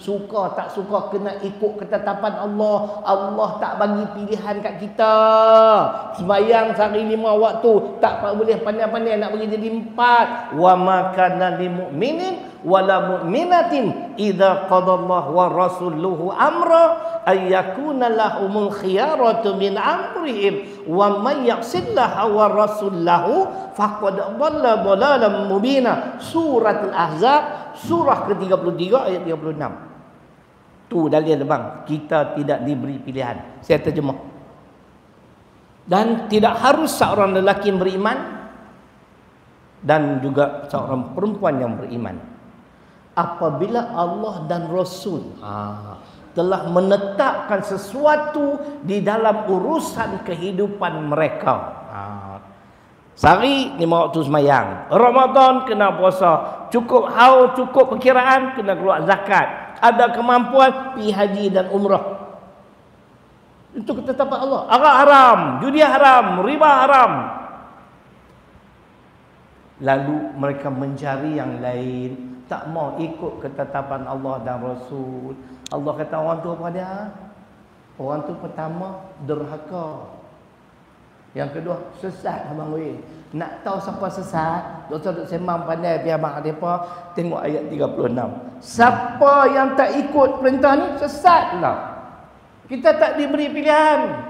Suka tak suka kena ikut ketetapan Allah. Allah tak bagi pilihan kat kita. Sembahyang sehari 5 waktu tak boleh pandai-pandai nak bagi jadi 4. Wa ma kana lil mu'minin wala mu'minatin idza qadallahu wa rasuluhu amra ay yakuna lahumul khiyaratu min amrihim wa may ya'sillaha wa rasulahu faqad dhalla dhalalan mubina. Surah Al-Ahzab surah ke-33 ayat 36. Tu dalil bang, kita tidak diberi pilihan. Saya terjemah. Dan tidak harus seorang lelaki beriman dan juga seorang perempuan yang beriman. Apabila Allah dan Rasul telah menetapkan sesuatu di dalam urusan kehidupan mereka. Sehari 5 waktu sembahyang, Ramadan kena puasa, cukup haul, cukup perkiraan kena keluar zakat, ada kemampuan pergi haji dan umrah. Itu ketetapan Allah. Arak haram, judi haram, riba haram. Lalu mereka mencari yang lain, tak mau ikut ketetapan Allah dan Rasul. Allah kata orang tu apa dia? Orang tu pertama derhaka. Yang kedua sesat abang weh. Nak tahu siapa sesat? Doktor Duk Semang pandai biar abang depa tengok ayat 36. Siapa yang tak ikut perintah ni sesatlah. Kita tak diberi pilihan.